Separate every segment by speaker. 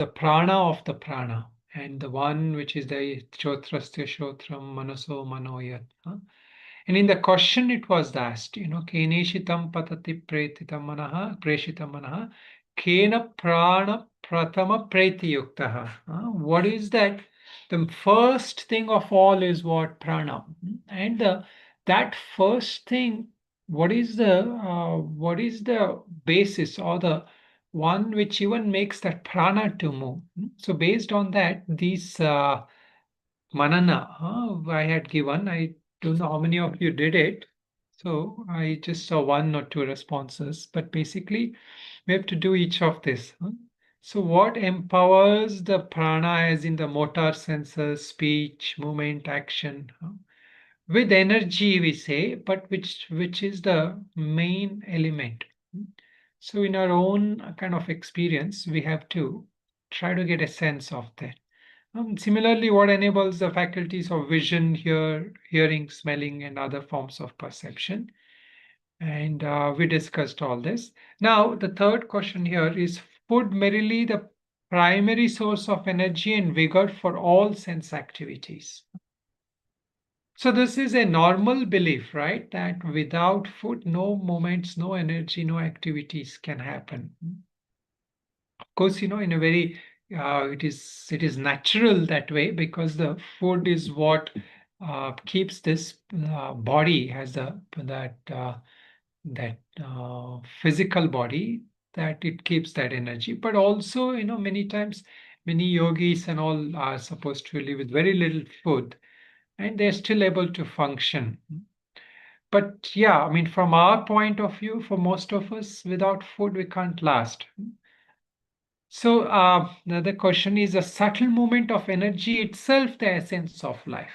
Speaker 1: the prana of the prana, and the one which is the Shotrasya Shotram Manaso Manoyat. And in the question it was asked, Keneshitam patati pretitam manaha, preshitam manaha, Kena prana pratama pretiyuktaha. What is that? The first thing of all is what? Prana. And that first thing, what is the basis or the one which even makes that prana to move? So based on that, these manana I had given, I don't know how many of you did it. So I just saw one or two responses, but basically we have to do each of this. So what empowers the prana as in the motor senses, speech, movement, action, with energy we say, but which is the main element. So in our own kind of experience, we have to try to get a sense of that. Similarly, what enables the faculties of vision, hearing, smelling, and other forms of perception? And we discussed all this. Now, the third question here is food merely the primary source of energy and vigor for all sense activities? So this is a normal belief, right? That without food, no movements, no energy, no activities can happen. Of course, in a very it is natural that way, because the food is what keeps this body has that physical body, that it keeps that energy. But also, many times many yogis and all are supposed to live with very little food, and they're still able to function. But yeah, I mean, from our point of view, for most of us, without food, we can't last. So the question is, a subtle movement of energy itself the essence of life?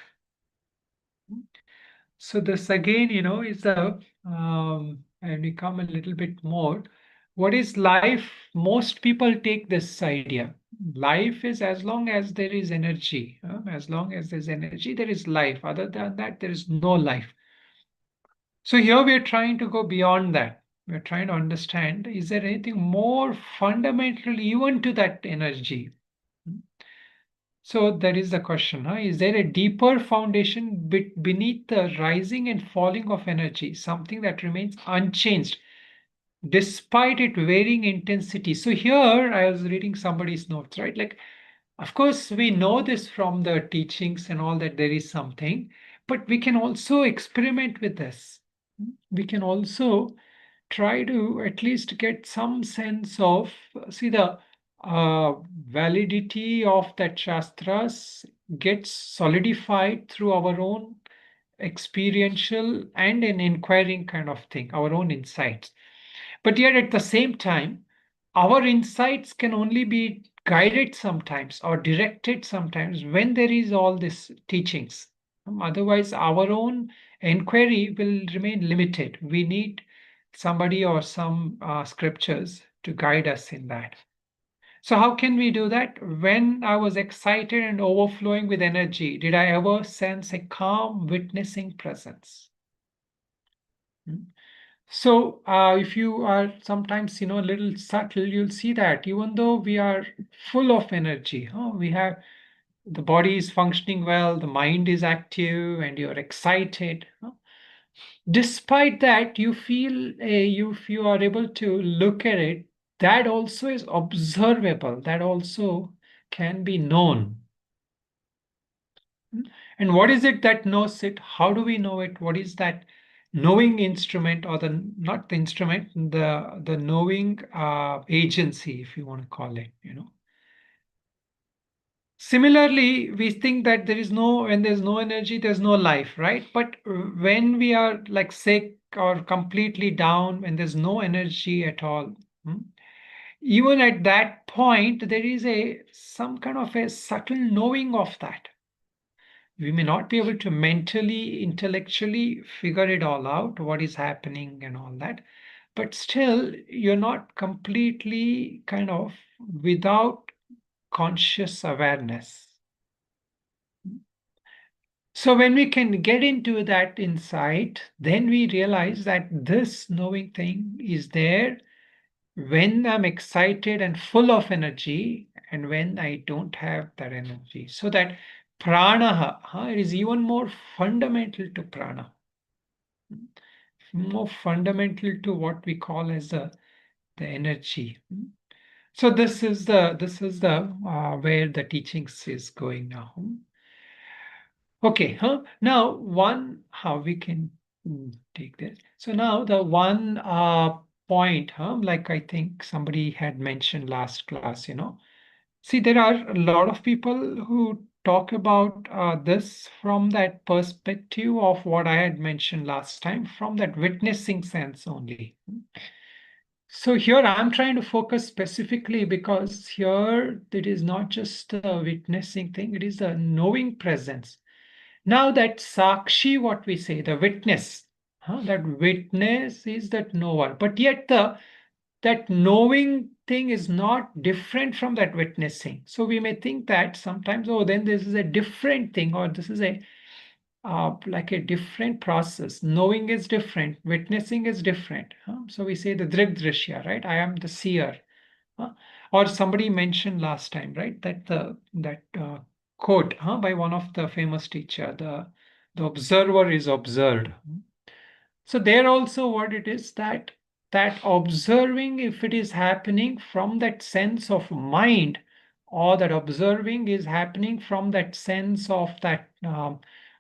Speaker 1: So this again, is and we come a little bit more. What is life? Most people take this idea. Life is as long as there is energy. As long as there's energy, there is life. Other than that, there is no life. So here we are trying to go beyond that. We're trying to understand, is there anything more fundamental even to that energy? So that is the question. Is there a deeper foundation beneath the rising and falling of energy, something that remains unchanged despite it varying intensity? So here I was reading somebody's notes, right? Like, of course, we know this from the teachings and all, that there is something, but we can also experiment with this. We can also try to at least get some sense of, see, the validity of that shastras gets solidified through our own experiential and an inquiring kind of thing, our own insights. But yet at the same time, our insights can only be guided sometimes or directed sometimes when there is all this teachings. Otherwise, our own inquiry will remain limited. We need somebody or some scriptures to guide us in that. So how can we do that? When I was excited and overflowing with energy, did I ever sense a calm, witnessing presence? So if you are sometimes, a little subtle, you'll see that even though we are full of energy, we have the body is functioning well, the mind is active, and you're excited. Despite that, you feel if you are able to look at it, that also is observable, that also can be known. And what is it that knows it? How do we know it? What is that knowing instrument, or the not the instrument, the knowing agency, if you want to call it, Similarly, we think that when there's no energy, there's no life, right? But when we are like sick or completely down, when there's no energy at all, even at that point, there is some kind of a subtle knowing of that. We may not be able to mentally, intellectually figure it all out, what is happening and all that, but still, you're not completely kind of without conscious awareness. So when we can get into that insight, then we realize that this knowing thing is there when I'm excited and full of energy, and when I don't have that energy. So that prana is even more fundamental to prana, more fundamental to what we call as the energy. So this is the where the teachings is going now. Okay, now one how we can take this. So now the one point, like I think somebody had mentioned last class, see, there are a lot of people who talk about this from that perspective of what I had mentioned last time, from that witnessing sense only. So here I'm trying to focus specifically because here it is not just a witnessing thing, it is a knowing presence. Now that Sakshi, what we say, the witness, that witness is that knower, but yet that knowing thing is not different from that witnessing. So we may think that sometimes, oh, then this is a different thing, or this is a like a different process. Knowing is different, witnessing is different. So we say the drigdrishya, right? I am the seer. huh? Or somebody mentioned last time, right? That that quote by one of the famous teacher, the observer is observed. So there also what it is that observing, if it is happening from that sense of mind, or that observing is happening from that sense of that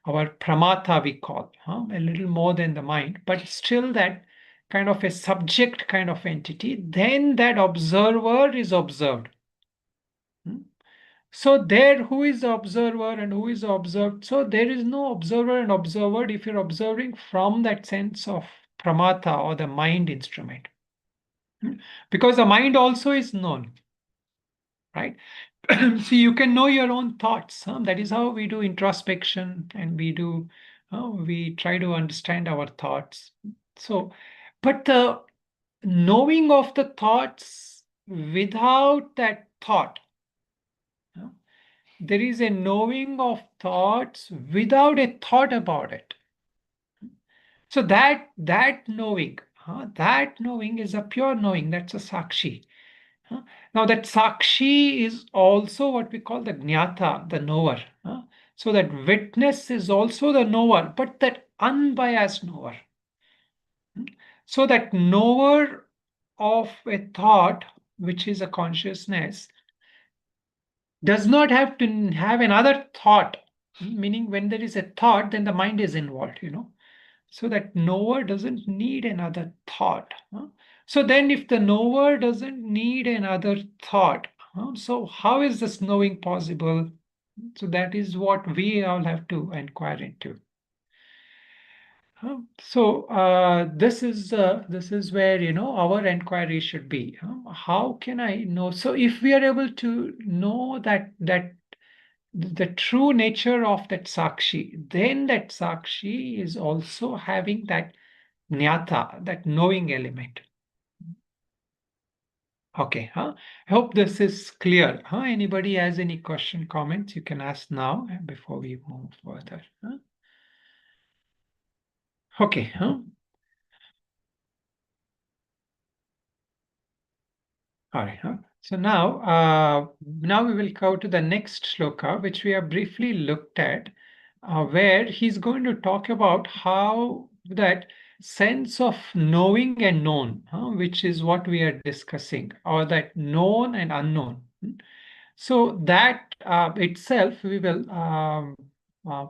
Speaker 1: our pramata we call, a little more than the mind, but still that kind of a subject kind of entity, then that observer is observed. Hmm? So there, who is the observer and who is observed? So there is no observer and observer if you're observing from that sense of pramata or the mind instrument. Because the mind also is known, right? So you can know your own thoughts. That is how we do introspection, and we try to understand our thoughts. So, but the knowing of the thoughts without that thought, there is a knowing of thoughts without a thought about it. So that knowing is a pure knowing. That's a sakshi. Now that sakshi is also what we call the jnata, the knower. So that witness is also the knower, but that unbiased knower. So that knower of a thought, which is a consciousness, does not have to have another thought. Meaning, when there is a thought, then the mind is involved. So that knower doesn't need another thought. So then if the knower doesn't need another thought, so how is this knowing possible? So that is what we all have to inquire into. So this is where our inquiry should be. How can I know? So if we are able to know that the true nature of that sakshi, then that sakshi is also having that jnata, that knowing element. Okay, I hope this is clear. Anybody has any question, comments, you can ask now before we move further. Okay, all right. So now we will go to the next shloka, which we have briefly looked at, where he's going to talk about how that sense of knowing and known, which is what we are discussing, or that known and unknown. So that itself we will uh,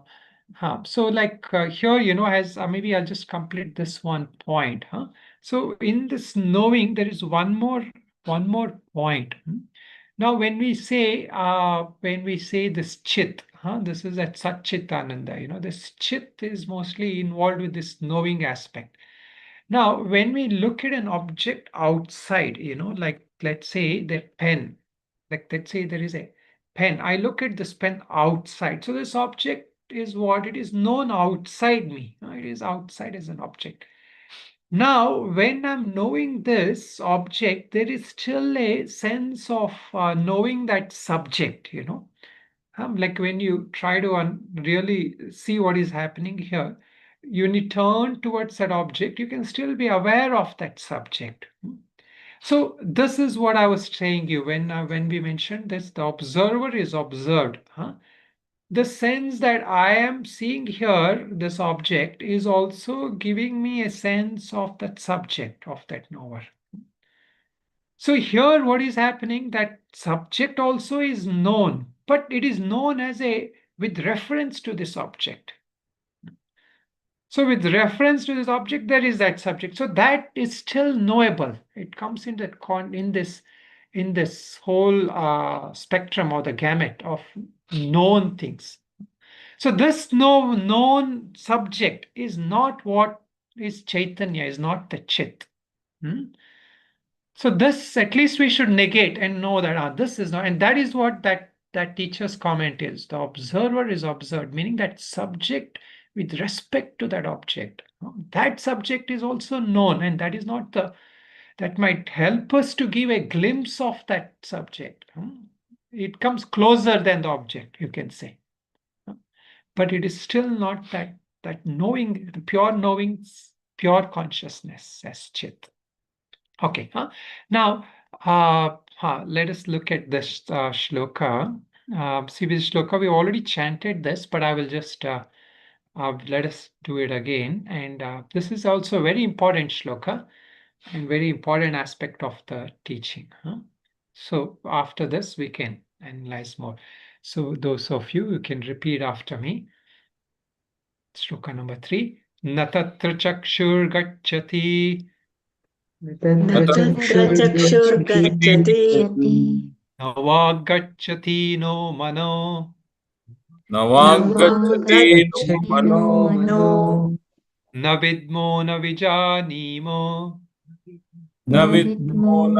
Speaker 1: so like here, as maybe I'll just complete this one point. So in this knowing, there is one more point. Now, when we say this chit, this is at Satchitananda. This chit is mostly involved with this knowing aspect. Now, when we look at an object outside, like let's say the pen, like let's say there is a pen. I look at this pen outside. So this object is what it is known outside me. It is outside as an object. Now, when I'm knowing this object, there is still a sense of knowing that subject. Like when you try to really see what is happening here, you need turn towards that object, you can still be aware of that subject. So this is what I was saying you when we mentioned this, the observer is observed. The sense that I am seeing here, this object, is also giving me a sense of that subject, of that knower. So here what is happening, that subject also is known, but it is known as a with reference to this object. So with reference to this object, there is that subject. So that is still knowable. It comes in that in this whole spectrum or the gamut of known things. So this known subject is not what is Chaitanya, is not the Chit. Hmm? So this at least we should negate and know that this is not, and that is what that teacher's comment is. The observer is observed, meaning that subject with respect to that object. That subject is also known, and that is not the that might help us to give a glimpse of that subject. It comes closer than the object, you can say. But it is still not that knowing, the pure knowing, pure consciousness as Chit. Okay. Now, let us look at this shloka. See, this shloka, we already chanted this, but I will just let us do it again. And this is also a very important shloka and very important aspect of the teaching. So after this, we can analyze more. So those of you who can repeat after me. Shloka number 3. Natatra chakshur gacchati.
Speaker 2: न तत्र चक्षुर्गच्छति
Speaker 1: न वाग्गच्छति no मनो
Speaker 3: न वाग्गच्छति no
Speaker 2: वाग्गच्छति
Speaker 3: मनो
Speaker 2: मनो
Speaker 1: न विद्मो न विजानीमो
Speaker 3: न विद्मो न
Speaker 2: न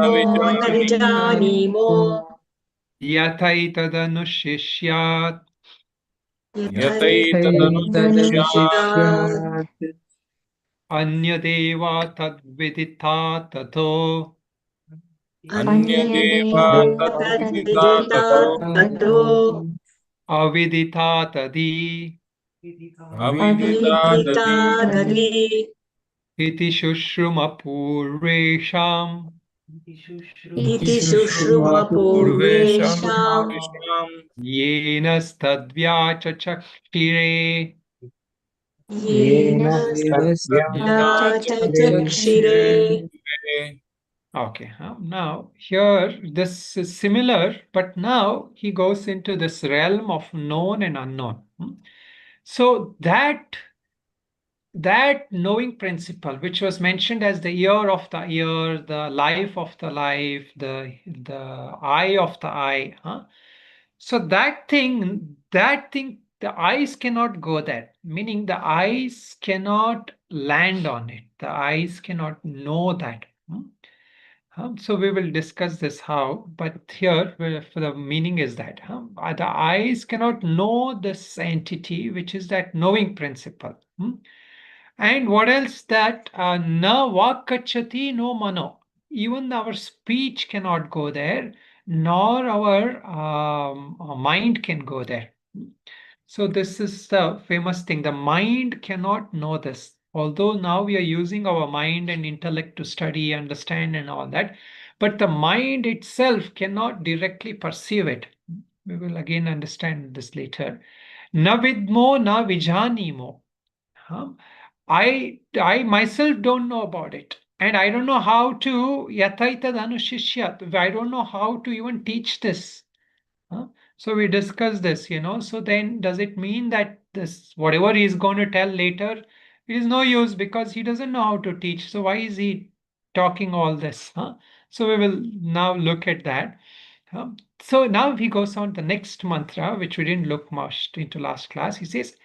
Speaker 2: विजानीमो
Speaker 1: यथैतदनुशिष्यात्
Speaker 3: यथैतदनुशिष्यात्
Speaker 1: अन्यदेवा तद्विदिता ततो
Speaker 3: अन्यदेवा तद्विदिता
Speaker 2: तद्विदिता
Speaker 3: ततो
Speaker 2: ततो
Speaker 1: अविदिता तदि
Speaker 3: अविदिता
Speaker 2: विदिता
Speaker 3: ददि
Speaker 2: ददि
Speaker 1: इति शुश्रुमपूर्वेषाम्
Speaker 2: इति शुश्रुमपूर्वेषाम्
Speaker 1: येन तद्व्याचचक्षिरे
Speaker 2: येन चक्षिरे.
Speaker 1: Okay, now here this is similar, but now he goes into this realm of known and unknown. So that knowing principle, which was mentioned as the ear of the ear, the life of the life, the eye of the eye. So that thing, the eyes cannot go there. Meaning the eyes cannot land on it. The eyes cannot know that. So we will discuss this how, but here for the meaning is that the eyes cannot know this entity, which is that knowing principle. And what else that na vakachati no mano. Even our speech cannot go there, nor our mind can go there. So this is the famous thing. The mind cannot know this. Although now we are using our mind and intellect to study, understand, and all that, but the mind itself cannot directly perceive it. We will again understand this later. Na vidmo na vijanimo. I myself don't know about it. And I don't know how to yathaitad anushishyat. I don't know how to even teach this. So we discussed this, So then does it mean that this whatever he is going to tell later, it is no use because he doesn't know how to teach. So why is he talking all this? So we will now look at that. So now he goes on the next mantra, which we didn't look much into last class. He says,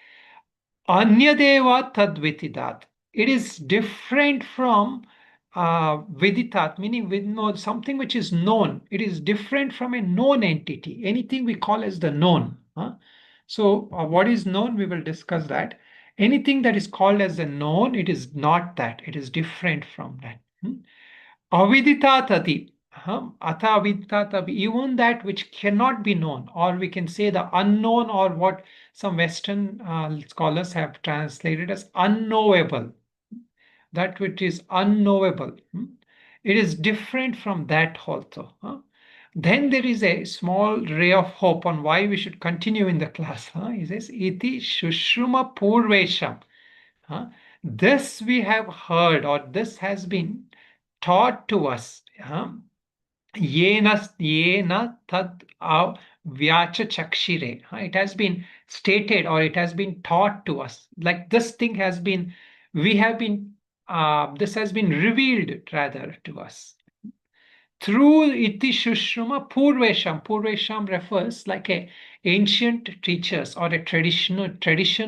Speaker 1: Anyadeva tadvitidat. It is different from viditat, meaning with something which is known. It is different from a known entity, anything we call as the known. So what is known, we will discuss that. Anything that is called as a known, it is not that. It is different from that. Avidita tati. Atha avidita tabi. Even that which cannot be known, or we can say the unknown, or what some Western scholars have translated as unknowable. That which is unknowable. It is different from that also. Then there is a small ray of hope on why we should continue in the class. He says, Iti Shushruma Purvesham. This we have heard, or this has been taught to us. Yena tad vyacha chakshire. It has been stated or it has been taught to us. Like this thing has been, we have been, this has been revealed rather to us. Through iti shushuma purvesham. Purvesham refers like a ancient teachers or a tradition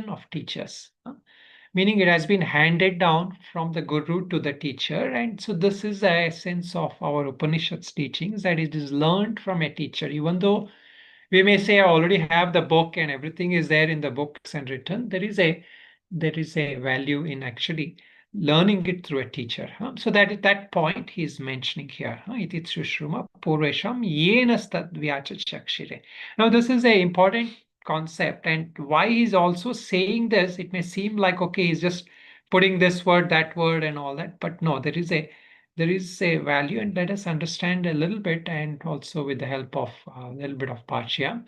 Speaker 1: of teachers. Meaning it has been handed down from the guru to the teacher. And so this is the essence of our Upanishads teachings, that it is learned from a teacher. Even though we may say I already have the book and everything is there in the books and written, there is a value in actually learning it through a teacher. So that at that point he is mentioning here. Iti Shruma Purvesham Yenastad Vyacha Chakshire. Now this is a important concept, and why he's also saying this, it may seem like, okay, he's just putting this word, that word and all that, but no, there is a value, and let us understand a little bit, and also with the help of a little bit of Pachya.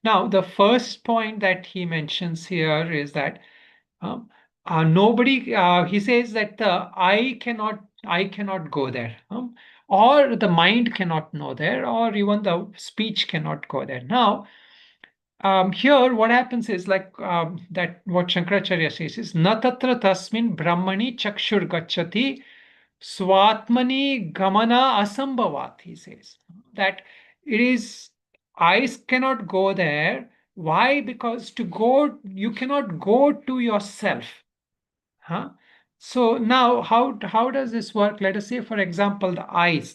Speaker 1: Now the first point that he mentions here is that nobody, he says that the I cannot go there, or the mind cannot know there, or even the speech cannot go there. Now here what happens is like that what Shankaracharya says is na tatra tasmin brahmani chakshur gacchati swatmani gamana asambhavat. He says that it is eyes cannot go there. Why? Because to go, you cannot go to yourself. So now how does this work? Let us say, for example, the eyes.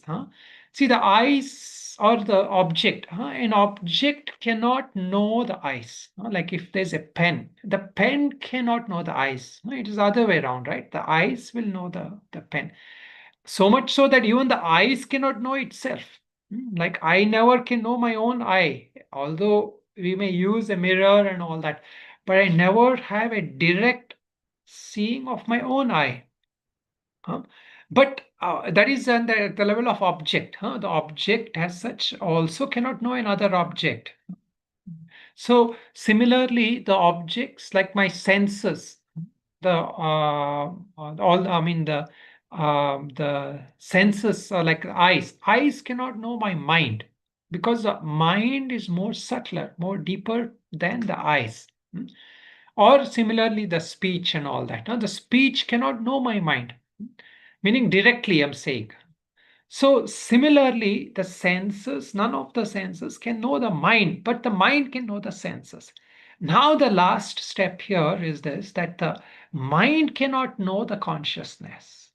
Speaker 1: See, the eyes or the object. An object cannot know the eyes. Like if there's a pen, the pen cannot know the eyes. It is the other way around, right? The eyes will know the pen. So much so that even the eyes cannot know itself. Like I never can know my own eye, although we may use a mirror and all that, but I never have a direct seeing of my own eye. But that is on the level of object. The object as such also cannot know another object. So similarly, the objects like my senses, the all I mean the senses are like eyes. Eyes cannot know my mind because the mind is more subtler, more deeper than the eyes. Or similarly, the speech and all that. Now, the speech cannot know my mind, meaning directly, I'm saying. So similarly, the senses, none of the senses can know the mind, but the mind can know the senses. Now the last step here is this, that the mind cannot know the consciousness.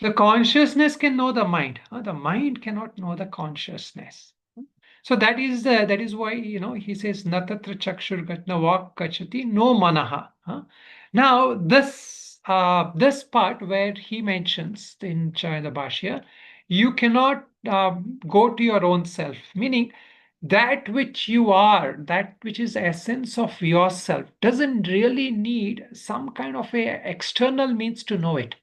Speaker 1: The consciousness can know the mind. The mind cannot know the consciousness. So that is why he says natatra chakshur gatna vak gachati no manaha. Now this part where he mentions in the Bhashya, you cannot go to your own self, meaning that which you are, that which is the essence of yourself, doesn't really need some kind of a external means to know it.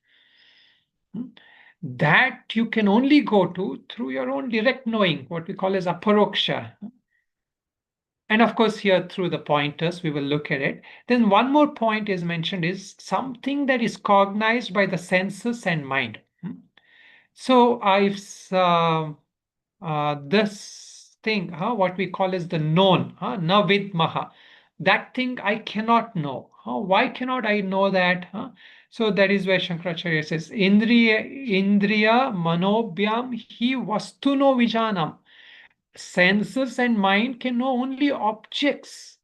Speaker 1: That you can only go to through your own direct knowing, what we call as aparoksha. And of course, here through the pointers, we will look at it. Then one more point is mentioned is something that is cognized by the senses and mind. So if this thing, what we call as the known, na vidmaha, that thing I cannot know. Why cannot I know that? So that is where Shankaracharya says, Indriya manobhyam hi vastuno vijanam. Senses and mind can know only objects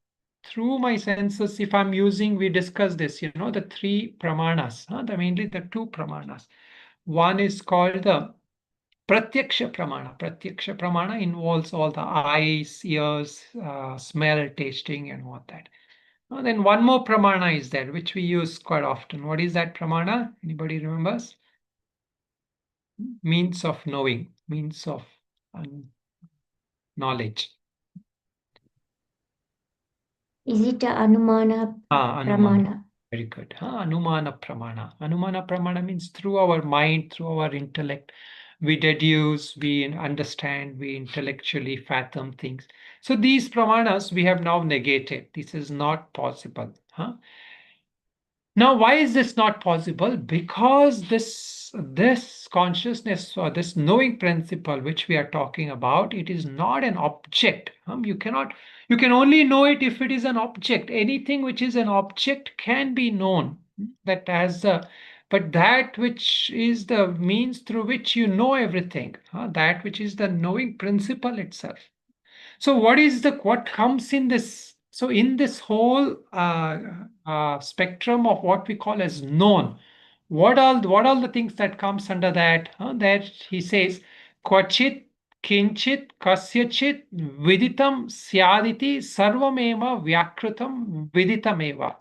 Speaker 1: through my senses. If I'm using, we discussed this, the three pramanas, mainly the two pramanas. One is called the Pratyaksha Pramana. Pratyaksha Pramana involves all the eyes, ears, smell, tasting, and all that. Then one more Pramana is there, which we use quite often. What is that Pramana? Anybody remembers? Means of knowing, means of knowledge.
Speaker 3: Is it Anumana
Speaker 1: Anumana.
Speaker 3: Pramana?
Speaker 1: Very good. Anumana Pramana. Anumana Pramana means through our mind, through our intellect, we deduce, we understand, we intellectually fathom things. So these pramanas we have now negated. This is not possible. Now, why is this not possible? Because this consciousness or this knowing principle which we are talking about, it is not an object. You can only know it if it is an object. Anything which is an object can be known. That as a, but that which is the means through which you know everything, that which is the knowing principle itself. So what comes in this? So in this whole spectrum of what we call as known, what all the things that comes under that? That he says, Kvachit, Kinchit, Kasyachit, Viditam, Syaditi, Sarvameva, Vyakritam, Viditameva.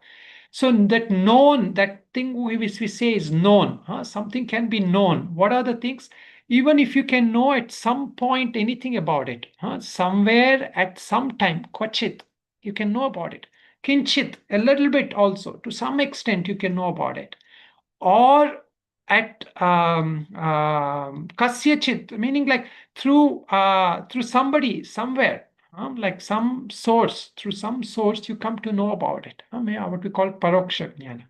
Speaker 1: So that known, that thing which we say is known, something can be known. What are the things? Even if you can know at some point anything about it, somewhere at some time, kvachit, you can know about it. Kinchit, a little bit also, to some extent you can know about it. Or at kasyachit, meaning like through somebody, somewhere, like some source, through some source you come to know about it. What we call paroksha jnana.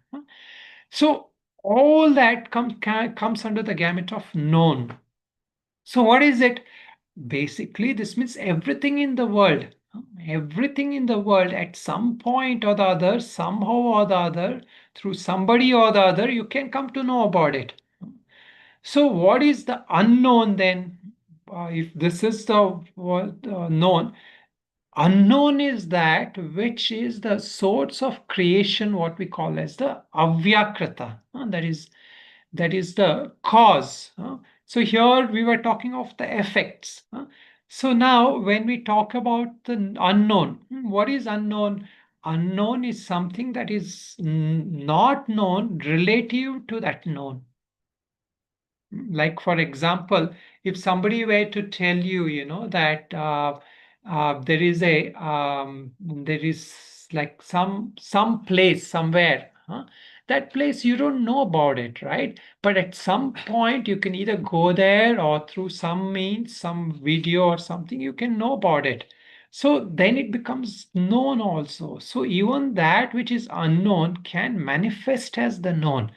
Speaker 1: So all that comes under the gamut of known. So what is it? Basically, this means everything in the world. Everything in the world at some point or the other, somehow or the other, through somebody or the other, you can come to know about it. So what is the unknown then? If this is the known, unknown is that which is the source of creation, what we call as the avyakrita. That is the cause. So here we were talking of the effects. So now when we talk about the unknown, what is unknown? Unknown is something that is not known relative to that known. Like for example, if somebody were to tell you, that there is like some place somewhere, that place you don't know about it, right? But at some point you can either go there or through some means, some video or something, you can know about it. So then it becomes known also. So even that which is unknown can manifest as the known.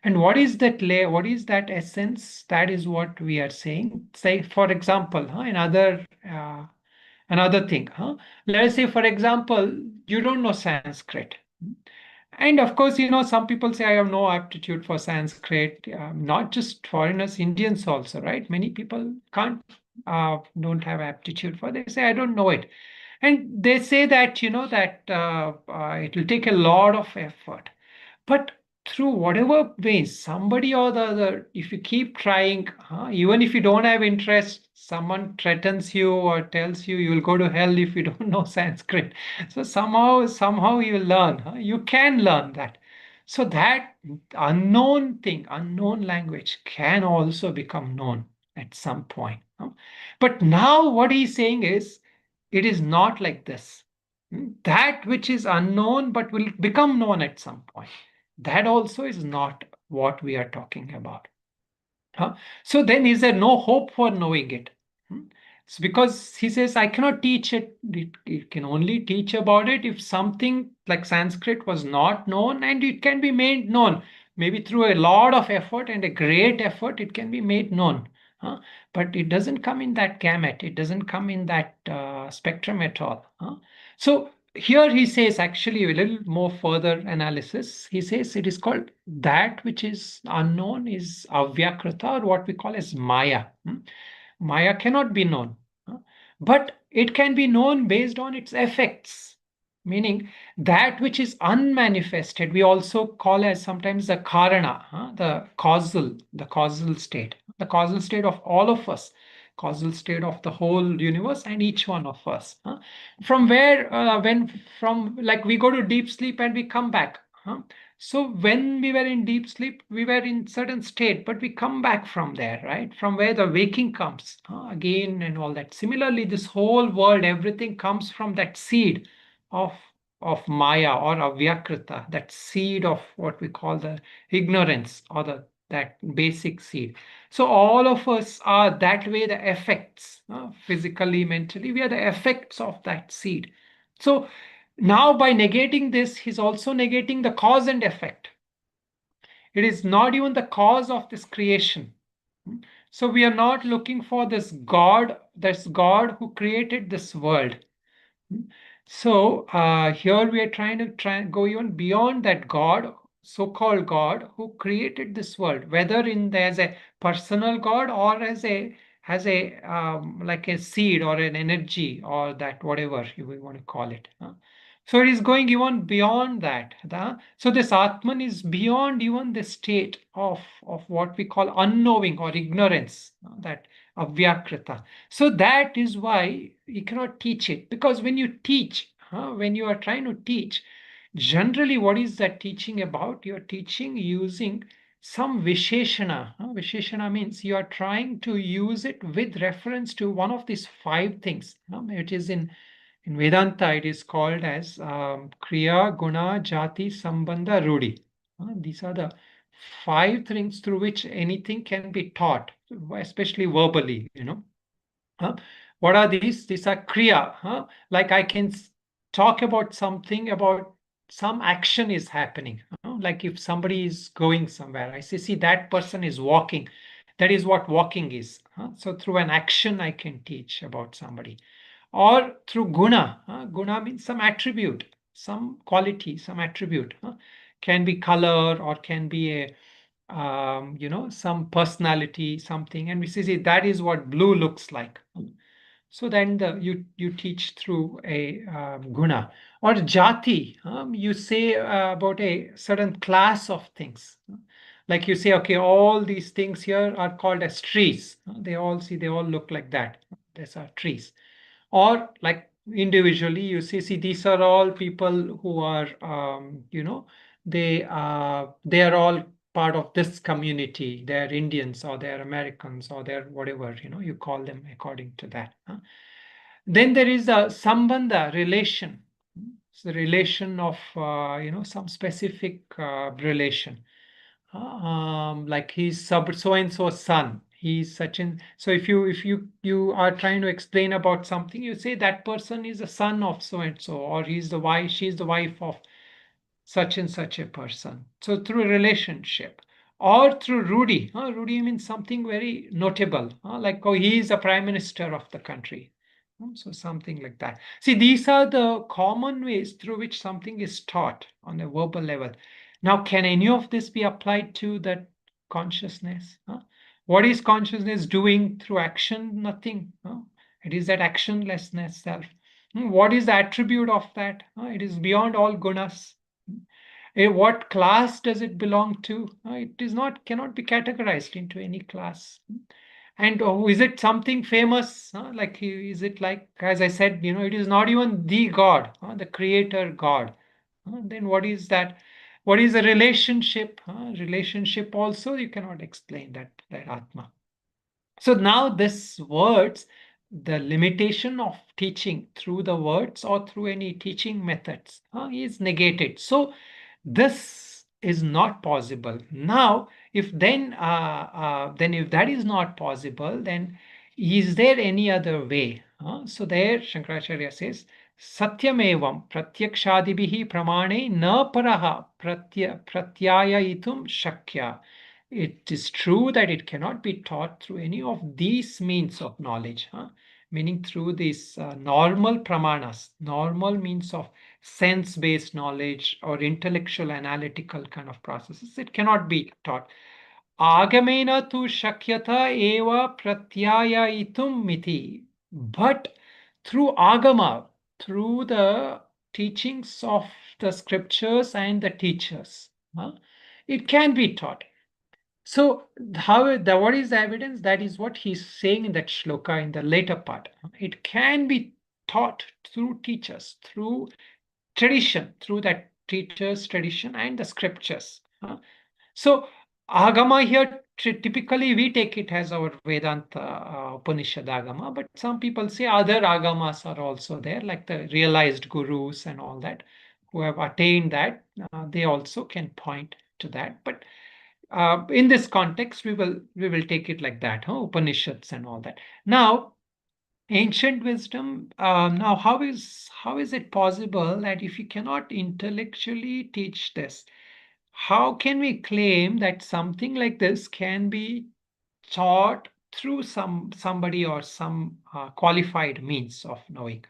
Speaker 1: And what is that layer? What is that essence? That is what we are saying. Say, for example, another thing. Let us say, for example, you don't know Sanskrit. And of course, some people say, I have no aptitude for Sanskrit. Not just foreigners, Indians also, right? Many people don't have aptitude for. They say, I don't know it. And they say that, that it will take a lot of effort. But through whatever ways, somebody or the other, if you keep trying, even if you don't have interest, someone threatens you or tells you will go to hell if you don't know Sanskrit. So somehow you learn. You can learn that. So that unknown thing, unknown language can also become known at some point. But now what he's saying is, it is not like this. That which is unknown but will become known at some point. That also is not what we are talking about. So then is there no hope for knowing it? It's because he says, I cannot teach it. It can only teach about it if something like Sanskrit was not known, and it can be made known. Maybe through a lot of effort and a great effort, it can be made known. But it doesn't come in that gamut. It doesn't come in that spectrum at all. So here he says, actually, a little more further analysis. He says it is called that which is unknown is avyakrita, or what we call as Maya. Maya cannot be known, but it can be known based on its effects. Meaning that which is unmanifested, we also call as sometimes the karana, the causal state, the causal state of all of us, causal state of the whole universe and each one of us. From where, from like we go to deep sleep and we come back. So when we were in deep sleep, we were in certain state, but we come back from there, right? From where the waking comes again and all that. Similarly, this whole world, everything comes from that seed of Maya or Avyakrita, that seed of what we call the ignorance, or that basic seed. So all of us are that way, the effects, physically, mentally, we are the effects of that seed. So now by negating this, he's also negating the cause and effect. It is not even the cause of this creation. So we are not looking for this God who created this world. So here we are trying to go even beyond that God, so-called God, who created this world, whether as a personal God or as a like a seed or an energy, or that whatever you want to call it. So it is going even beyond that. So this Atman is beyond even the state of what we call unknowing or ignorance, that avyakrita. So that is why you cannot teach it, because when you teach, when you are trying to teach, generally what is that teaching about? You are teaching using some visheshana. Visheshana means you are trying to use it with reference to one of these five things, which is in Vedanta, it is called as Kriya, Guna, Jati, Sambandha, Rudi. These are the five things through which anything can be taught, especially verbally, What are these? These are Kriya. Like I can talk about something, about some action is happening. Like if somebody is going somewhere, I say, see, that person is walking. That is what walking is. So through an action, I can teach about somebody, or through guna. Guna means some attribute, some quality, some attribute. Can be color, or can be a some personality, something, and we say that is what blue looks like. So then you teach through a guna. Or jati, you say about a certain class of things. Like you say, okay, all these things here are called as trees. They all look like that. These are trees. Or like individually, you see these are all people who are they are all part of this community. They're Indians, or they're Americans, or they're whatever, you call them according to that. Then there is a sambandha, relation. It's the relation of some specific relation. Like he's so and so son. He's such and so. If you are trying to explain about something, you say that person is a son of so and so, or she's the wife of such and such a person. So through a relationship, or through Rudy. Rudy means something very notable, like, oh, he is a prime minister of the country. So something like that. See, these are the common ways through which something is taught on a verbal level. Now, can any of this be applied to that consciousness? What is consciousness doing through action? Nothing. It is that actionlessness self. What is the attribute of that? It is beyond all gunas. What class does it belong to? It is not, cannot be categorized into any class. And is it something famous? Like, is it like, as I said, it is not even the God, the creator God. Then what is that? What is a relationship? Relationship also, you cannot explain that Atma. So now this words, the limitation of teaching through the words or through any teaching methods is negated. So this is not possible. Now, if that is not possible, then is there any other way? So there Shankaracharya says, Satyamevam pratyakshadibihi pramane na paraha pratyayayitum shakya. It is true that it cannot be taught through any of these means of knowledge, meaning through these normal pramanas, normal means of sense-based knowledge or intellectual analytical kind of processes. It cannot be taught. Agamena tu shakyata eva pratyayayitum miti. But through agama, through the teachings of the scriptures and the teachers, it can be taught. So what is the evidence? That is what he's saying in that shloka in the later part. It can be taught through teachers, through tradition, through that teachers, tradition, and the scriptures. So agama here, typically we take it as our Vedanta Upanishad agama, but some people say other agamas are also there, like the realized gurus and all that. who have attained that, they also can point to that. But in this context, we will take it like that, Upanishads and all that. Now, ancient wisdom. Now, how is it possible that if you cannot intellectually teach this, how can we claim that something like this can be taught through somebody or some qualified means of knowing?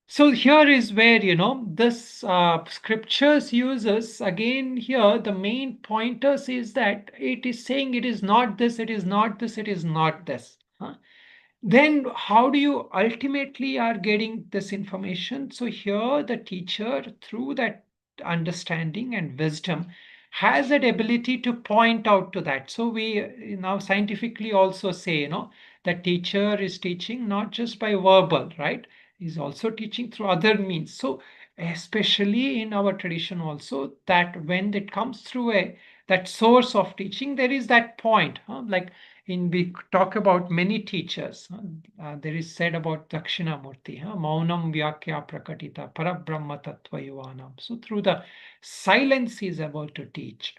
Speaker 1: So here is where, this scriptures uses again here, the main pointers is that it is saying it is not this, it is not this, it is not this. Then how do you ultimately are getting this information? So here the teacher, through that understanding and wisdom, has that ability to point out to that. So we now scientifically also say, the teacher is teaching not just by verbal, right? He's also teaching through other means. So especially in our tradition also, that when it comes through that source of teaching, there is that point, like we talk about many teachers. There is said about Dakshinamurti, Maunam Vyakya Prakatita Parabrahma Tattva Yuvanam. So through the silence he is able to teach.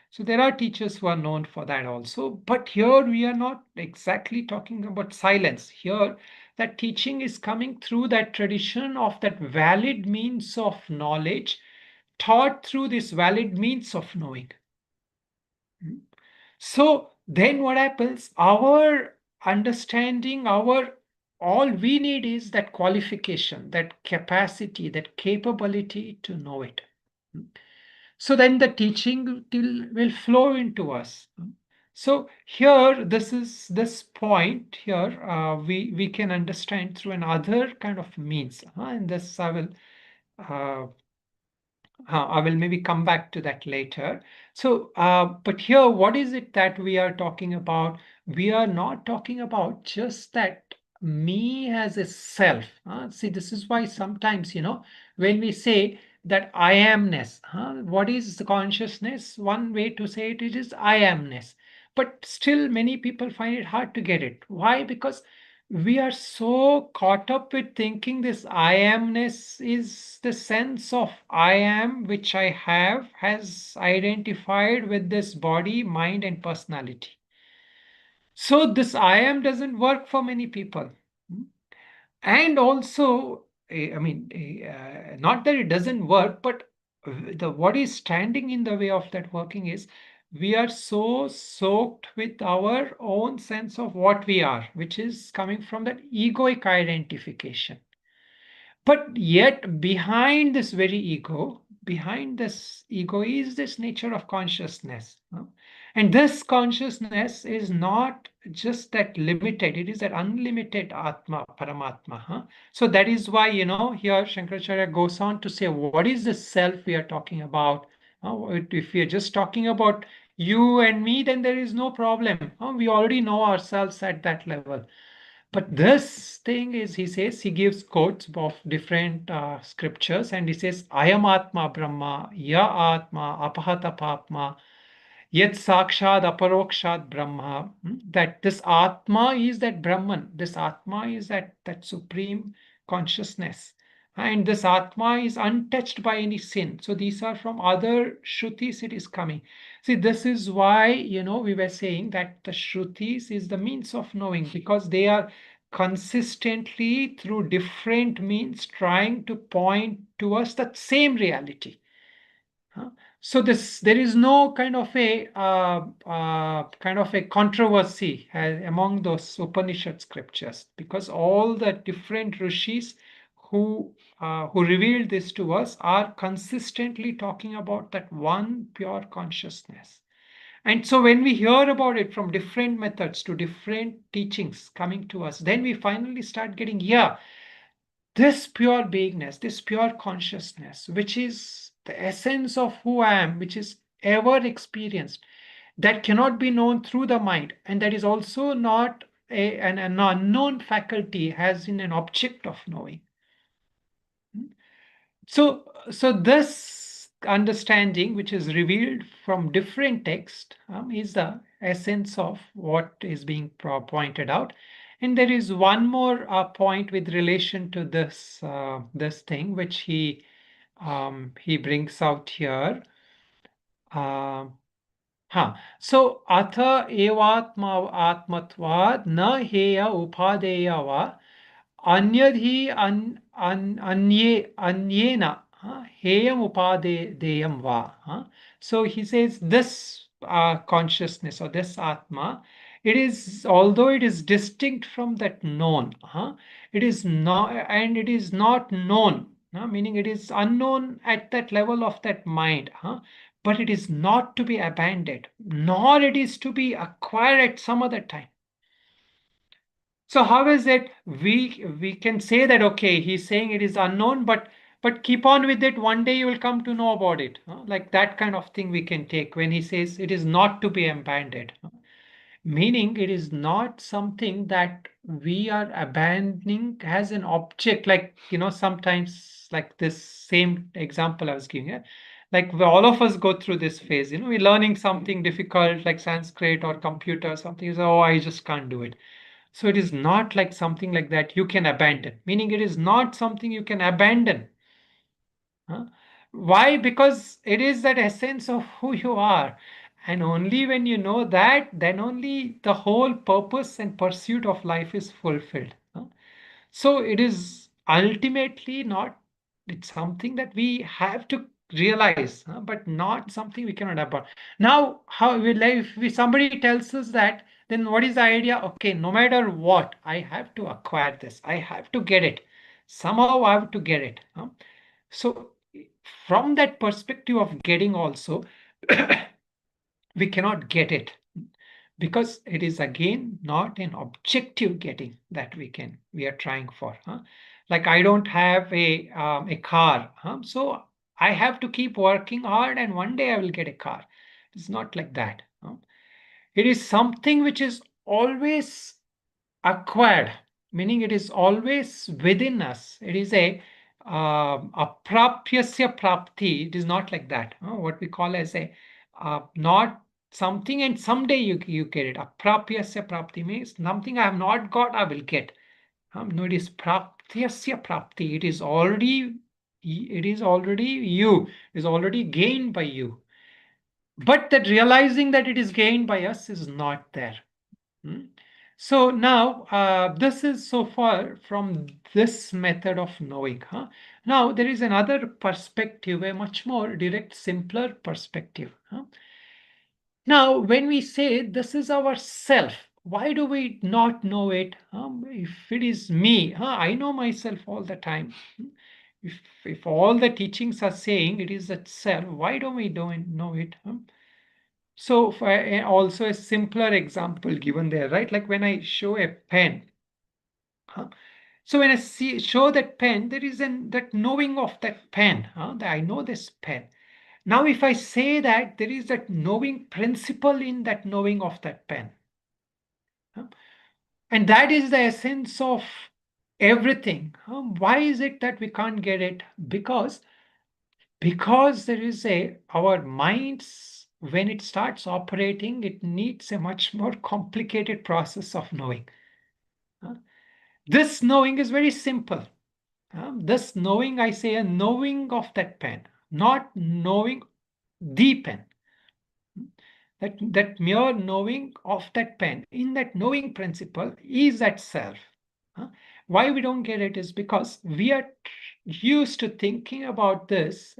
Speaker 1: So there are teachers who are known for that also. But here we are not exactly talking about silence. Here that teaching is coming through that tradition of that valid means of knowledge, taught through this valid means of knowing. So then what happens? Our understanding, all we need is that qualification, that capacity, that capability to know it. So then the teaching will flow into us. So here, this point here, we can understand through another kind of means. And this I will maybe come back to that later. So, but here, what is it that we are talking about? We are not talking about just that me as a self. See, this is why sometimes, when we say that I amness, what is the consciousness? One way to say it is I amness. But still, many people find it hard to get it. Why? Because we are so caught up with thinking this I amness is the sense of I am, which I have, has identified with this body, mind, and personality. So this I am doesn't work for many people. And also, not that it doesn't work, but what is standing in the way of that working is we are so soaked with our own sense of what we are, which is coming from that egoic identification. But yet, behind this is this nature of consciousness. And this consciousness is not just that limited, it is that unlimited Atma, Paramatma. So that is why, here Shankaracharya goes on to say, what is the self we are talking about? If we are just talking about you and me, then there is no problem. We already know ourselves at that level. But this thing is, he says, he gives quotes of different scriptures, and he says, Ayam Atma Brahma, Ya Atma, Apahata Papma, Yet Sakshad Aparokshad Brahma. That this Atma is that Brahman, this Atma is that supreme consciousness. And this Atma is untouched by any sin. So these are from other Shrutis it is coming. See, this is why, we were saying that the Shrutis is the means of knowing, because they are consistently through different means trying to point towards that same reality. So there is no kind of a controversy among those Upanishad scriptures, because all the different rishis who revealed this to us are consistently talking about that one pure consciousness. And so when we hear about it from different methods to different teachings coming to us, then we finally start getting, this pure beingness, this pure consciousness, which is the essence of who I am, which is ever experienced, that cannot be known through the mind, and that is also not an unknown faculty, as in an object of knowing. So this understanding, which is revealed from different texts, is the essence of what is being pointed out. And there is one more point with relation to this thing, which he brings out here. So atha evatma atmatvad na heya upadeya va anyadhi anyena heyam upadeyam va. So he says this consciousness or this atma, it is, although it is distinct from that known, it is not, and it is not known, meaning it is unknown at that level of that mind, but it is not to be abandoned, nor it is to be acquired at some other time. So how is it we can say that, okay, he's saying it is unknown, but keep on with it, one day you will come to know about it, like that kind of thing we can take when he says it is not to be abandoned, meaning it is not something that we are abandoning as an object, like sometimes, like this same example I was giving here, like all of us go through this phase, we're learning something difficult like Sanskrit or computer or something, you say, oh, I just can't do it. So it is not like something like that you can abandon, meaning it is not something you can abandon. Why? Because it is that essence of who you are. And only when you know that, then only the whole purpose and pursuit of life is fulfilled. So it is ultimately not, it's something that we have to realize, but not something we cannot abandon. Now, how if somebody tells us that, then what is the idea? Okay, no matter what, I have to acquire this. I have to get it. Somehow I have to get it. So from that perspective of getting also, we cannot get it, because it is again not an objective getting that we are trying for. Like I don't have a car, so I have to keep working hard and one day I will get a car. It's not like that. It is something which is always acquired, meaning it is always within us. It is a aprapyasya prapti. It is not like that. What we call as a not something and someday you get it. Aprapyasya prapti means something I have not got, I will get. No, it is praptyasya prapti. It is already you. It is already gained by you. But that realizing that it is gained by us is not there. So now this is so far from this method of knowing. Now there is another perspective, a much more direct, simpler perspective. Now when we say this is our self, why do we not know it? If it is me, I know myself all the time. If all the teachings are saying it is that self, why don't we don't know it? So also a simpler example given there, right? Like when I show a pen. So when I show that pen, there is that knowing of that pen. That I know this pen. Now if I say that there is that knowing principle in that knowing of that pen. And that is the essence of everything. Why is it that we can't get it? Because there is our minds, when it starts operating, it needs a much more complicated process of knowing. This knowing is very simple. This knowing, I say, a knowing of that pen, not knowing the pen. That mere knowing of that pen, in that knowing principle, is that self. Why we don't get it is because we are used to thinking about this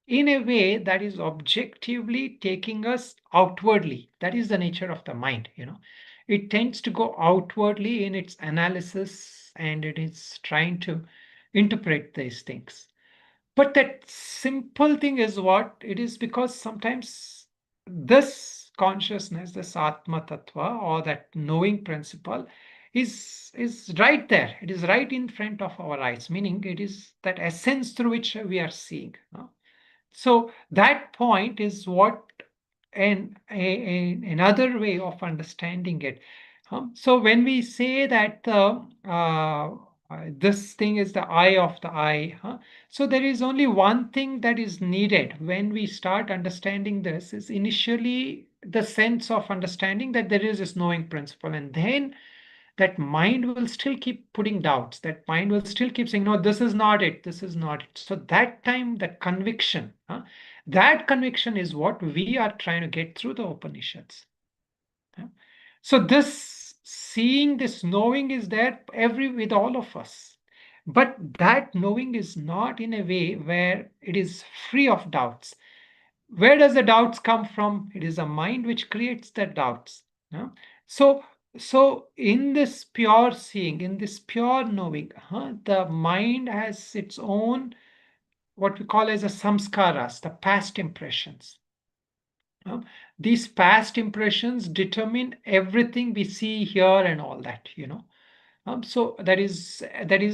Speaker 1: in a way that is objectively taking us outwardly. That is the nature of the mind. It tends to go outwardly in its analysis and it is trying to interpret these things. But that simple thing is what it is, because sometimes this consciousness, this Atma Tattva, or that knowing principle is right there. It is right in front of our eyes, meaning it is that essence through which we are seeing. So that point is what another way of understanding it. So when we say that this thing is the eye of the eye, so there is only one thing that is needed when we start understanding this, is initially the sense of understanding that there is this knowing principle, and then that mind will still keep putting doubts. That mind will still keep saying, no, this is not it. This is not it. So that time, that conviction is what we are trying to get through the Upanishads. So this seeing, this knowing is there with all of us. But that knowing is not in a way where it is free of doubts. Where does the doubts come from? It is a mind which creates the doubts. So, so in this pure seeing, in this pure knowing, the mind has its own, what we call as a samskaras, the past impressions. These past impressions determine everything we see, hear, and all that. So that is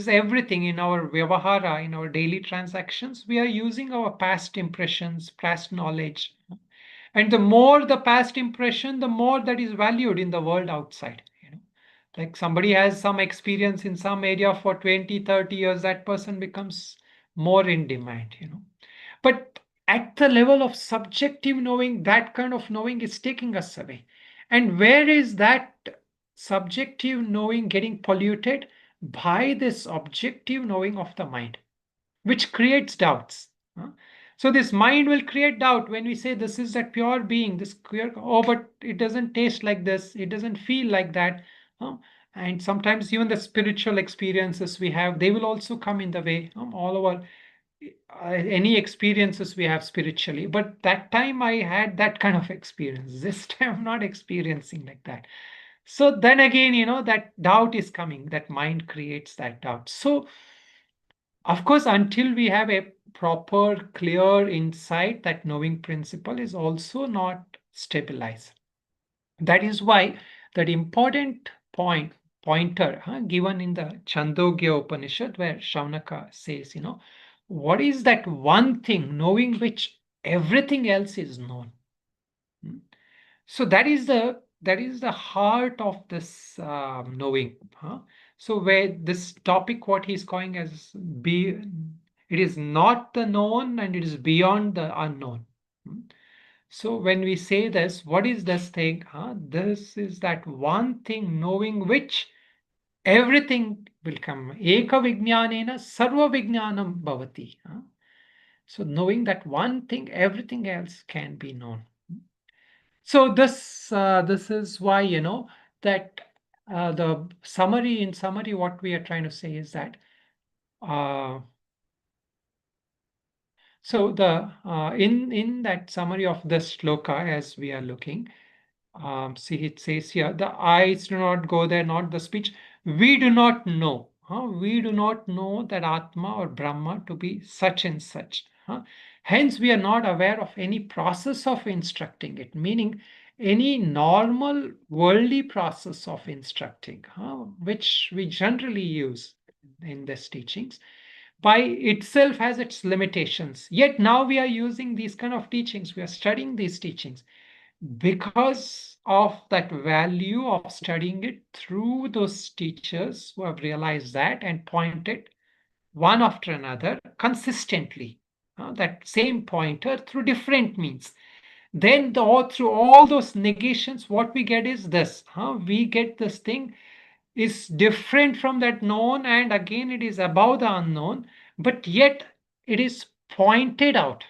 Speaker 1: everything in our vyavahara, in our daily transactions. We are using our past impressions, past knowledge, and the more the past impression, the more that is valued in the world outside. Like somebody has some experience in some area for 20, 30 years, that person becomes more in demand. But at the level of subjective knowing, that kind of knowing is taking us away. And where is that subjective knowing getting polluted? By this objective knowing of the mind, which creates doubts. So this mind will create doubt when we say this is that pure being, this pure, oh, but it doesn't taste like this, it doesn't feel like that. And sometimes even the spiritual experiences we have, they will also come in the way. All our any experiences we have spiritually, but that time I had that kind of experience. This time I'm not experiencing like that. So then again, that doubt is coming, that mind creates that doubt. So of course, until we have a proper clear insight, that knowing principle is also not stabilized. That is why that important pointer given in the Chandogya Upanishad, where Shaunaka says, what is that one thing knowing which everything else is known? So that is the heart of this knowing. So where this topic, what he's calling as it is not the known and it is beyond the unknown. So when we say this, what is this thing? This is that one thing knowing which everything will come. Eka vijnanena sarva vijnanam bhavati. So knowing that one thing, everything else can be known. So this is why that the in summary, what we are trying to say is that so the in that summary of the shloka, as we are looking, see, it says here, the eyes do not go there, not the speech. We do not know. We do not know that Atma or Brahma to be such and such. Hence, we are not aware of any process of instructing it, meaning any normal worldly process of instructing, which we generally use in these teachings, by itself has its limitations. Yet now we are using these kind of teachings, we are studying these teachings because of that value of studying it through those teachers who have realized that and pointed one after another consistently, that same pointer through different means. Then through all those negations, what we get is this. We get this thing is different from that known, and again it is above the unknown, but yet it is pointed out.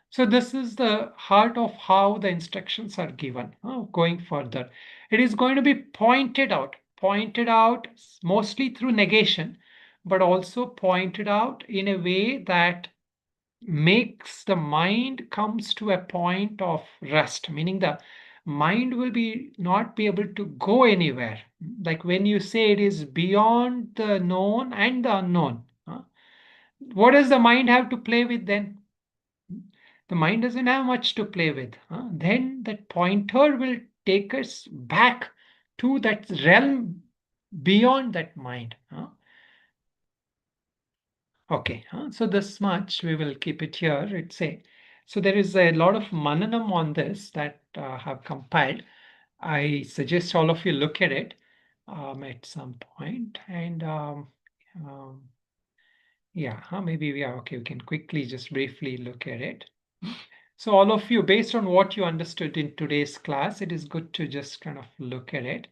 Speaker 1: So this is the heart of how the instructions are given. Going further, it is going to be pointed out mostly through negation, but also pointed out in a way that makes the mind comes to a point of rest, meaning the mind will not be able to go anywhere. Like when you say it is beyond the known and the unknown, what does the mind have to play with then? The mind doesn't have much to play with. Then that pointer will take us back to that realm beyond that mind. Okay, so this much we will keep it here. So there is a lot of mananam on this that have compiled. I suggest all of you look at it at some point, and yeah, maybe we are okay. We can quickly just briefly look at it. So all of you, based on what you understood in today's class, it is good to just kind of look at it.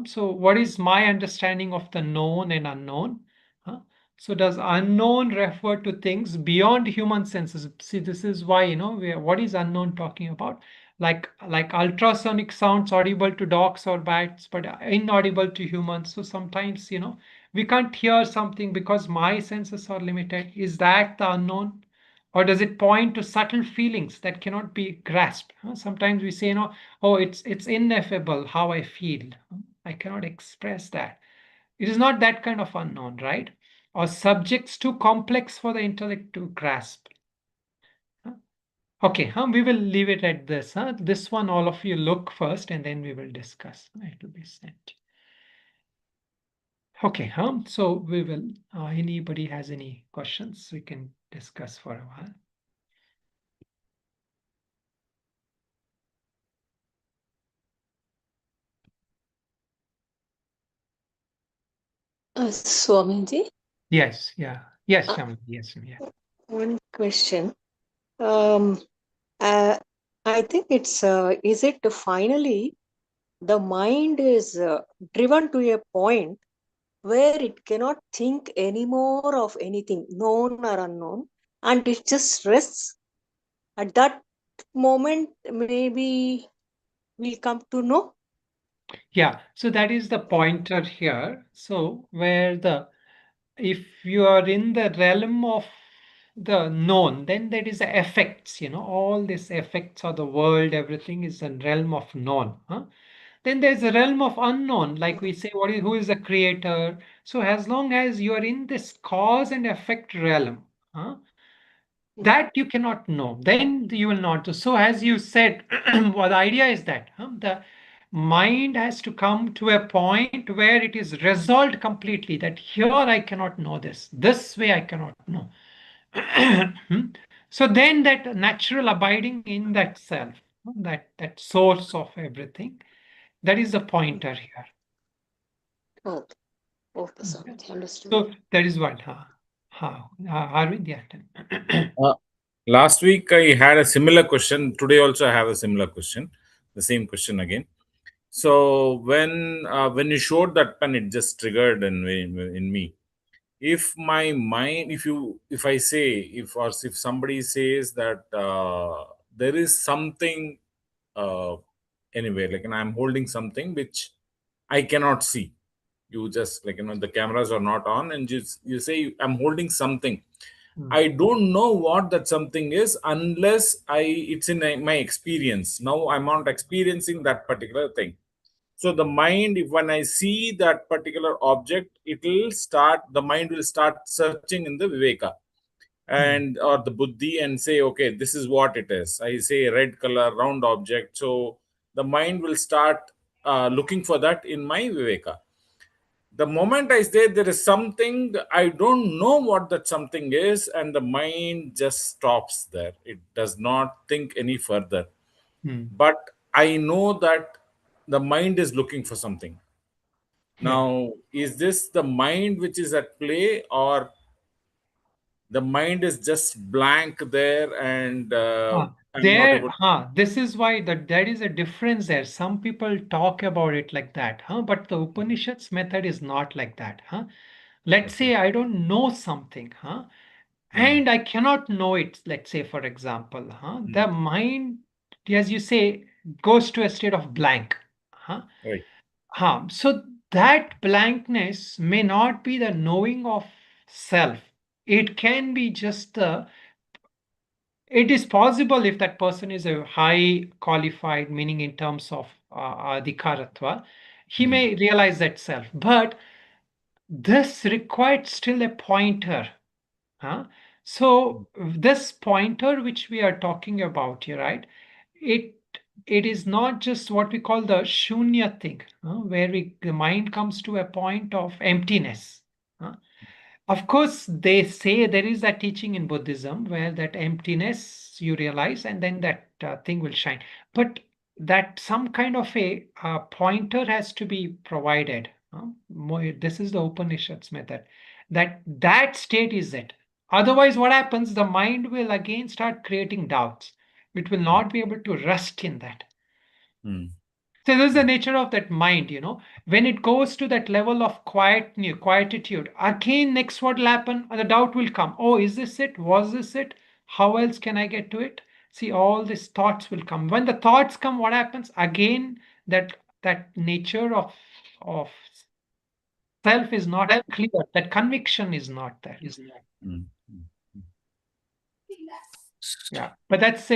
Speaker 1: So what is my understanding of the known and unknown? Huh? So does unknown refer to things beyond human senses? See, this is why, what is unknown talking about? Like ultrasonic sounds audible to dogs or bats, but inaudible to humans. So sometimes, we can't hear something because my senses are limited. Is that the unknown? Or does it point to subtle feelings that cannot be grasped? Sometimes we say, oh, it's ineffable how I feel. I cannot express that. It is not that kind of unknown, right? Or subjects too complex for the intellect to grasp. Okay, we will leave it at this. This one, all of you look first and then we will discuss. It will be sent. Okay, so we will, anybody has any questions, we can discuss for a while.
Speaker 2: Swamiji,
Speaker 1: Yes, yeah. Yes,
Speaker 2: Uh,
Speaker 1: Shaman. Yes, yeah.
Speaker 2: one question. Um, I think is it finally the mind is driven to a point where it cannot think anymore of anything, known or unknown, and it just rests at that moment, maybe we'll come to know.
Speaker 1: Yeah, so that is the pointer here. So if you are in the realm of the known, then there is the effects, all these effects of the world, everything is a realm of known. Then there's a realm of unknown, like we say, who is the creator? So as long as you are in this cause and effect realm, huh, that you cannot know, then you will not do. So as you said, well, the idea is that the mind has to come to a point where it is resolved completely that here I cannot know this way I cannot know. So then that natural abiding in that self, that source of everything, that is the pointer here.
Speaker 2: Oh, okay,
Speaker 1: Okay.
Speaker 2: Swamiji, understood.
Speaker 1: So that is what Arvind, yeah.
Speaker 3: Last week I had a similar question. Today also I have a similar question. The same question again. So when you showed that pen, it just triggered in me. If my mind, if I say, if somebody says that there is something uh, anywhere, like, and I'm holding something which I cannot see. You just, like, the cameras are not on, and you say I'm holding something. I don't know what that something is unless it's in my experience. Now I'm not experiencing that particular thing. So the mind, when I see that particular object, the mind will start searching in the viveka and or the buddhi and say, okay, this is what it is. I say red color, round object. So the mind will start looking for that in my viveka. The moment I say there is something, I don't know what that something is, and the mind just stops there. It does not think any further. But I know that the mind is looking for something.
Speaker 1: Yeah.
Speaker 3: Now, is this the mind which is at play, or the mind is just blank there, and I'm not able?
Speaker 1: This is why that there is a difference there. Some people talk about it like that, but the Upanishads method is not like that, Let's
Speaker 3: Okay.
Speaker 1: say I don't know something,
Speaker 3: Mm,
Speaker 1: and I cannot know it. Let's say, for example, the mind, as you say, goes to a state of blank, huh?
Speaker 3: right.
Speaker 1: So that blankness may not be the knowing of self. It can be just the it is possible if that person is a high qualified, meaning in terms of adhikaratva, he
Speaker 3: Mm,
Speaker 1: may realize that self. But this required still a pointer. Huh? So this pointer which we are talking about here, right? It it is not just what we call the shunya thing, where the mind comes to a point of emptiness. huh? Of course, they say there is a teaching in Buddhism where that emptiness you realize and then that thing will shine. But that some kind of a pointer has to be provided. This is the Upanishads method. That state is it. Otherwise, what happens? The mind will again start creating doubts. It will not be able to rest in that.
Speaker 3: mm.
Speaker 1: So this is the nature of that mind, when it goes to that level of quietude, again, next what will happen? The doubt will come. Oh, is this it? Was this it? How else can I get to it? See, all these thoughts will come. When the thoughts come, what happens? Again, that nature of self is not clear. That conviction is not there.
Speaker 3: Mm.
Speaker 1: Yeah, but that's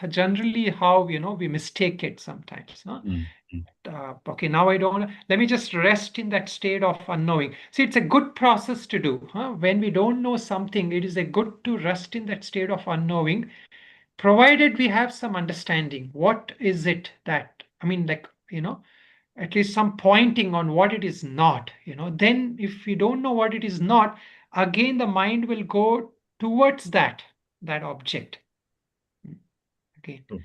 Speaker 1: generally how we mistake it sometimes. Huh?
Speaker 3: Mm. Mm.
Speaker 1: Okay, now I don't. Let me just rest in that state of unknowing. See, it's a good process to do. Huh? When we don't know something, it is a good to rest in that state of unknowing, provided we have some understanding. What is it that I mean, at least some pointing on what it is not. Then if we don't know what it is not, again the mind will go towards that object. Okay,
Speaker 3: True.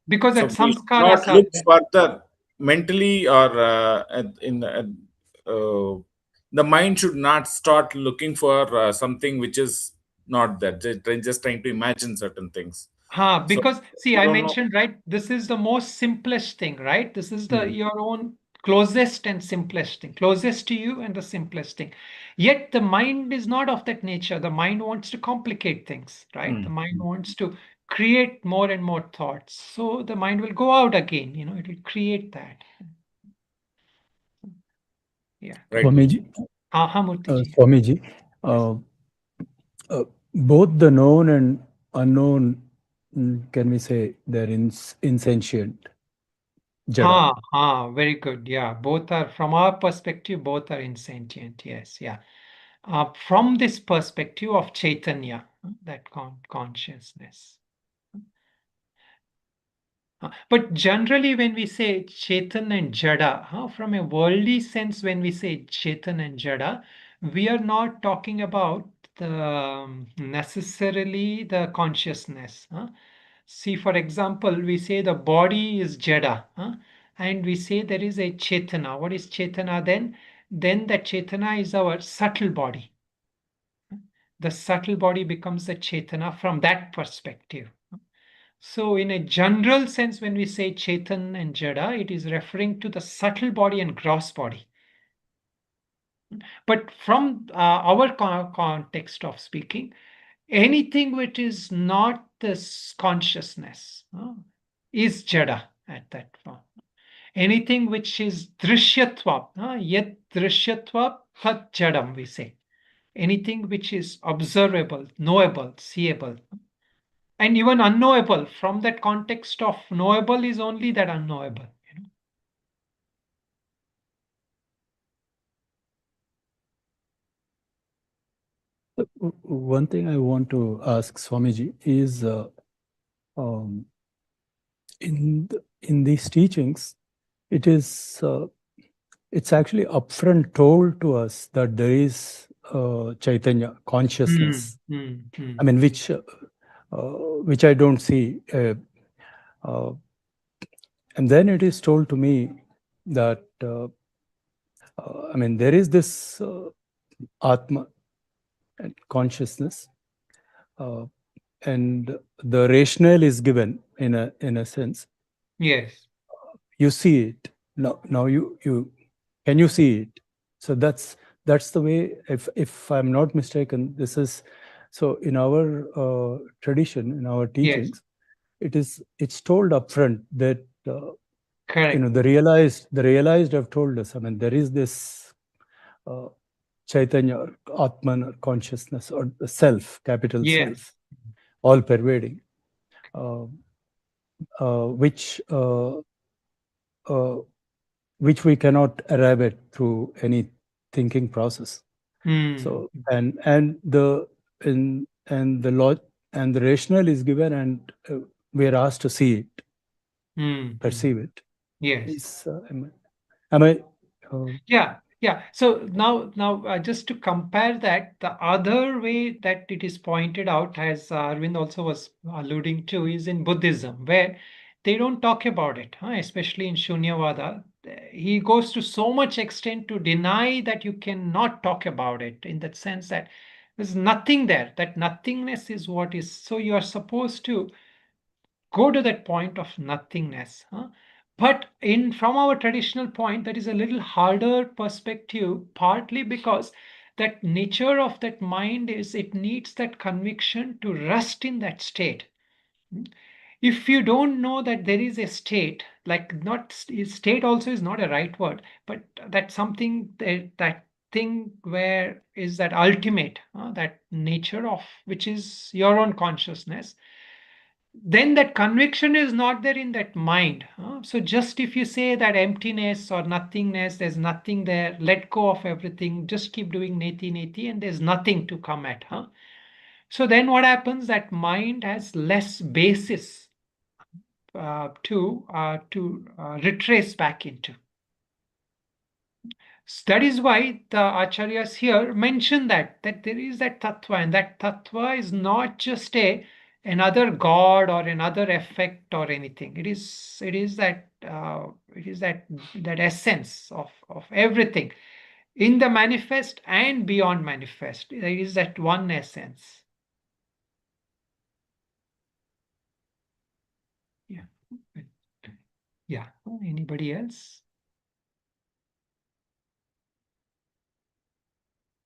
Speaker 1: because
Speaker 3: So
Speaker 1: that
Speaker 3: we should
Speaker 1: samskaras
Speaker 3: not
Speaker 1: are
Speaker 3: look
Speaker 1: there.
Speaker 3: further mentally, or the mind should not start looking for something which is not there. Just trying to imagine certain things. So
Speaker 1: Because see,
Speaker 3: we
Speaker 1: I
Speaker 3: don't know.
Speaker 1: mentioned, right, this is the most simplest thing, right? This is the
Speaker 3: Mm.
Speaker 1: your own closest and simplest thing, closest to you and the simplest thing. Yet the mind is not of that nature. The mind wants to complicate things, right? The
Speaker 3: Mm.
Speaker 1: mind wants to create more and more thoughts. So the mind will go out again, it will create that. Yeah.
Speaker 3: Right.
Speaker 4: Swamiji,
Speaker 1: Aha, Murtiji.
Speaker 4: Swamiji, uh, uh, both the known and unknown, can we say they're insentient, Jada?
Speaker 1: Very good. Yeah, both are, from our perspective, both are insentient. Yes, yeah. From this perspective of Chaitanya, that consciousness. But generally, when we say Chetan and Jada, from a worldly sense, when we say Chetan and Jada, we are not talking about necessarily the consciousness. See, for example, we say the body is Jada, and we say there is a Chetana. What is Chetana then? Then that Chetana is our subtle body. The subtle body becomes the Chetana from that perspective. So, in a general sense, when we say Chetan and Jada, it is referring to the subtle body and gross body. But from our context of speaking, anything which is not this consciousness is Jada at that point. Anything which is drishyatva, yet drishyatva tat jadam, we say. Anything which is observable, knowable, seeable, and even unknowable. From that context of knowable is only that unknowable.
Speaker 4: One thing I want to ask Swamiji is, um, in these teachings, it's actually upfront told to us that there is Chaitanya, consciousness. I mean, which I don't see. And then it is told to me that, I mean, there is this Atma and consciousness, and the rationale is given in a sense.
Speaker 1: Yes.
Speaker 4: You see it now. You can you see it? So that's the way. If I'm not mistaken, this is so in our tradition, in our teachings.
Speaker 1: Yes.
Speaker 4: It's told upfront that
Speaker 1: Correct.
Speaker 4: the realized have told us. I mean, there is this Chaitanya, or Atman, or consciousness, or the self, capital
Speaker 1: Yes.
Speaker 4: self, all pervading, which we cannot arrive at through any thinking process. So and the law and the rationale is given, and we are asked to see it, perceive it.
Speaker 1: Yes.
Speaker 4: Am I?
Speaker 1: Yeah. So now, just to compare that, the other way that it is pointed out, as Arvind also was alluding to, is in Buddhism, where they don't talk about it, especially in Shunyavada. He goes to so much extent to deny that you cannot talk about it, in that sense that there's nothing there. That nothingness is what is. So you are supposed to go to that point of nothingness. But from our traditional point, that is a little harder perspective, partly because that nature of that mind is it needs that conviction to rest in that state. If you don't know that there is a state, like not state also is not a right word, but that something that thing where is that ultimate, that nature of which is your own consciousness, then that conviction is not there in that mind. So just if you say that emptiness or nothingness, there's nothing there, let go of everything, just keep doing neti neti, and there's nothing to come at. So then what happens? That mind has less basis to retrace back into. So that is why the acharyas here mention that there is that tattva, and that tattva is not just another god or another effect or anything. It is that that essence of everything in the manifest and beyond manifest. There is that one essence. Yeah. Yeah. Anybody else?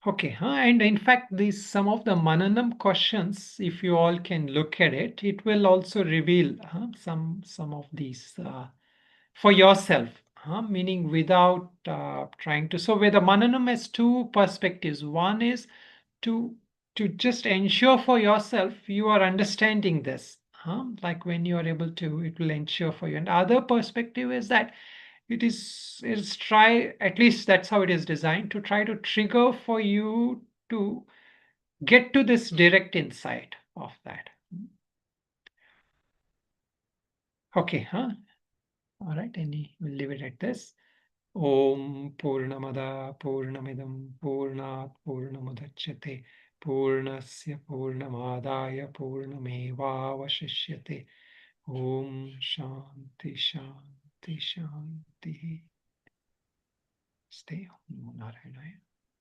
Speaker 1: Okay, and in fact, some of the Mananam questions, if you all can look at it, it will also reveal some of these for yourself, meaning without trying to. So, where the Mananam has two perspectives. One is to just ensure for yourself you are understanding this. Like when you are able to, it will ensure for you. And other perspective is that it's try, at least that's how it is designed, to try to trigger for you to get to this direct insight of that. Okay, all right, we'll leave it at this. Om Purnamada Purnamidam Purnat Purnamudachyate Purnasya Purnamadaya Purnamevavashishyate. Om Shanti Shanti Shanti. Stay on Narayanaya.